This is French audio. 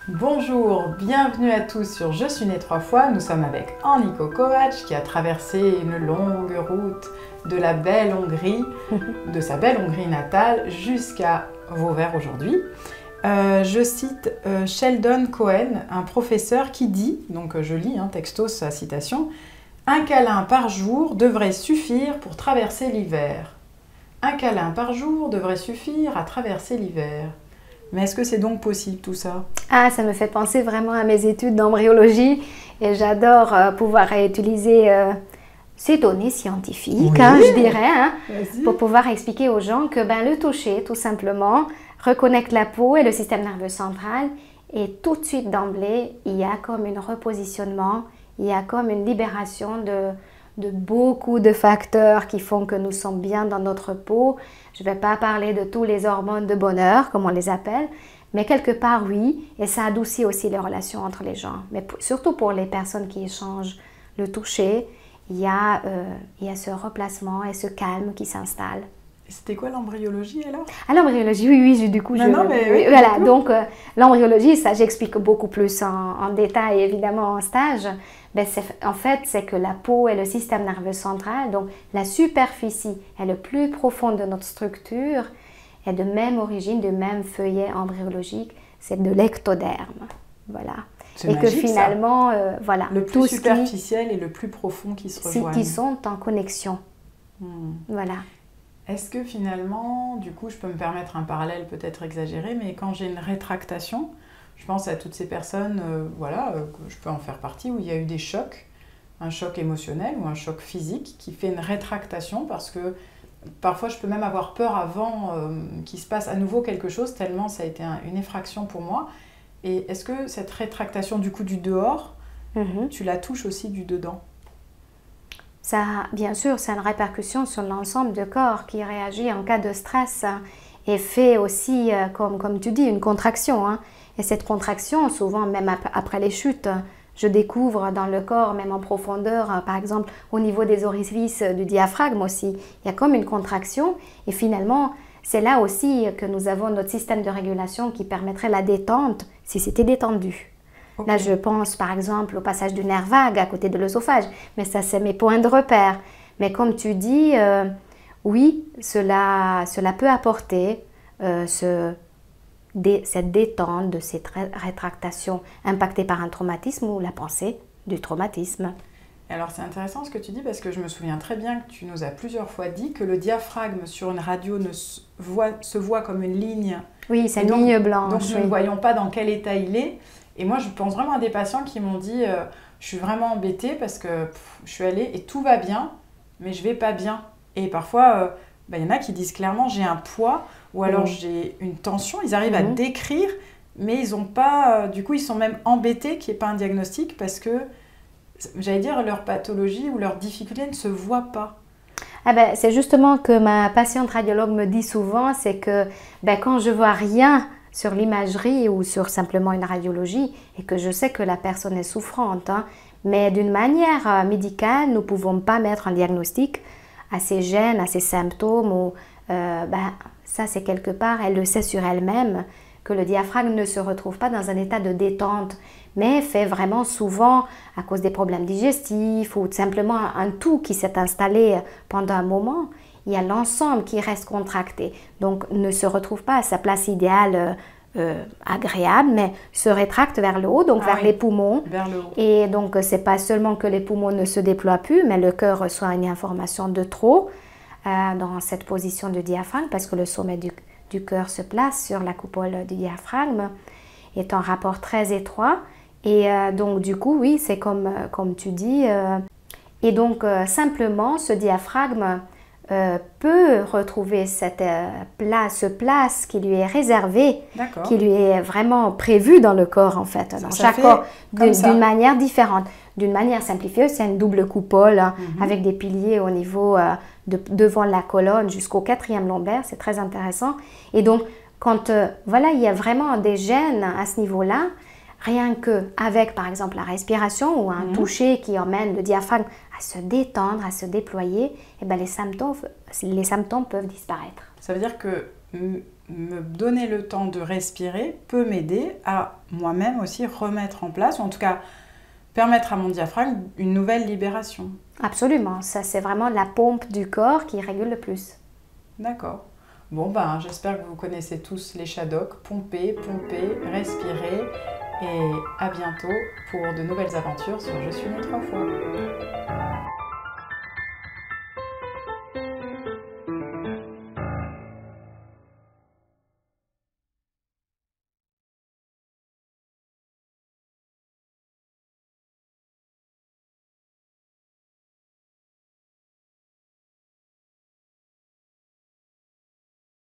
Bonjour, bienvenue à tous sur Je suis née 3 fois. Nous sommes avec Eniko Kovacs qui a traversé une longue route de la belle Hongrie, de sa belle Hongrie natale jusqu'à Vauvert aujourd'hui. Je cite Sheldon Cohen, un professeur qui dit, donc je lis texto sa citation, « Un câlin par jour devrait suffire pour traverser l'hiver. Un câlin par jour devrait suffire à traverser l'hiver. » Mais est-ce que c'est donc possible tout ça? Ah, ça me fait penser vraiment à mes études d'embryologie et j'adore pouvoir utiliser ces données scientifiques, Oui. Je dirais, pour pouvoir expliquer aux gens que le toucher, tout simplement, reconnecte la peau et le système nerveux central et tout de suite d'emblée, il y a comme un repositionnement, il y a comme une libération de beaucoup de facteurs qui font que nous sommes bien dans notre peau. Je ne vais pas parler de tous les hormones de bonheur, comme on les appelle, mais quelque part, oui, et ça adoucit aussi les relations entre les gens. Mais surtout pour les personnes qui échangent le toucher, il y a ce replacement et ce calme qui s'installe. C'était quoi l'embryologie alors? Ah, l'embryologie, oui, du coup, oui, voilà, donc l'embryologie, ça j'explique beaucoup plus en détail, évidemment, en stage. Ben, en fait, c'est que la peau et le système nerveux central, donc la superficie est le plus profond de notre structure, est de même origine, de même feuillet embryologique, c'est de l'ectoderme. Voilà. C'est et magique, que finalement, voilà. Le plus superficiel et le plus profond qui se rejoignent. Qui sont en connexion. Voilà. Est-ce que finalement, du coup, je peux me permettre un parallèle peut-être exagéré, mais quand j'ai une rétractation, je pense à toutes ces personnes, que je peux en faire partie, où il y a eu des chocs, un choc émotionnel ou un choc physique qui fait une rétractation parce que parfois je peux même avoir peur avant qu'il se passe à nouveau quelque chose, tellement ça a été une effraction pour moi. Et est-ce que cette rétractation du coup du dehors, tu la touches aussi du dedans? Ça, bien sûr, c'est une répercussion sur l'ensemble du corps qui réagit en cas de stress et fait aussi, comme tu dis, une contraction. Et cette contraction, souvent même après les chutes, je découvre dans le corps, même en profondeur, par exemple au niveau des orifices du diaphragme aussi, il y a comme une contraction et finalement, c'est là aussi que nous avons notre système de régulation qui permettrait la détente si c'était détendu. Okay. Là, je pense par exemple au passage du nerf vague à côté de l'œsophage, mais ça, c'est mes points de repère. Mais comme tu dis, oui, cela peut apporter cette détente de cette rétractation impactée par un traumatisme ou la pensée du traumatisme. Alors, c'est intéressant ce que tu dis parce que je me souviens très bien que tu nous as plusieurs fois dit que le diaphragme sur une radio se voit comme une ligne. Oui, c'est une ligne blanche. Donc, nous ne voyons pas dans quel état il est. Et moi, je pense vraiment à des patients qui m'ont dit je suis vraiment embêtée parce que je suis allée et tout va bien, mais je vais pas bien. Et parfois, y en a qui disent clairement j'ai un poids ou alors j'ai une tension. Ils arrivent à décrire, mais ils n'ont pas. Du coup, ils sont même embêtés qu'il n'y ait pas un diagnostic parce que, j'allais dire, leur pathologie ou leur difficulté ne se voit pas. C'est justement que ma patiente radiologue me dit souvent, c'est que quand je vois rien sur l'imagerie ou sur simplement une radiologie et que je sais que la personne est souffrante, mais d'une manière médicale, nous ne pouvons pas mettre un diagnostic à ces gènes, à ces symptômes. Ou, ça, c'est quelque part, elle le sait sur elle-même, que le diaphragme ne se retrouve pas dans un état de détente, mais fait vraiment souvent à cause des problèmes digestifs ou simplement un tout qui s'est installé pendant un moment. Il y a l'ensemble qui reste contracté, donc ne se retrouve pas à sa place idéale agréable, mais se rétracte vers le haut, donc vers les poumons. Vers le haut. Et donc, ce n'est pas seulement que les poumons ne se déploient plus, mais le cœur reçoit une information de trop dans cette position du diaphragme, parce que le sommet du cœur se place sur la coupole du diaphragme, est en rapport très étroit. Et donc, du coup, oui, c'est comme tu dis. Et donc, simplement, ce diaphragme peut retrouver cette place qui lui est réservée, qui lui est vraiment prévue dans le corps en fait, dans chaque corps d'une manière différente. D'une manière simplifiée, c'est une double coupole avec des piliers au niveau devant la colonne jusqu'au 4e lombaire, c'est très intéressant. Et donc, quand il y a vraiment des gènes à ce niveau-là, rien qu'avec par exemple la respiration ou un toucher qui emmène le diaphragme à se détendre, à se déployer, les symptômes peuvent disparaître. Ça veut dire que me donner le temps de respirer peut m'aider à moi-même aussi remettre en place, ou en tout cas permettre à mon diaphragme une nouvelle libération. Absolument, ça c'est vraiment la pompe du corps qui régule le plus. D'accord. Bon, ben, j'espère que vous connaissez tous les Shadok. Pomper, pomper, respirer. Et à bientôt pour de nouvelles aventures sur Je suis né 3 fois.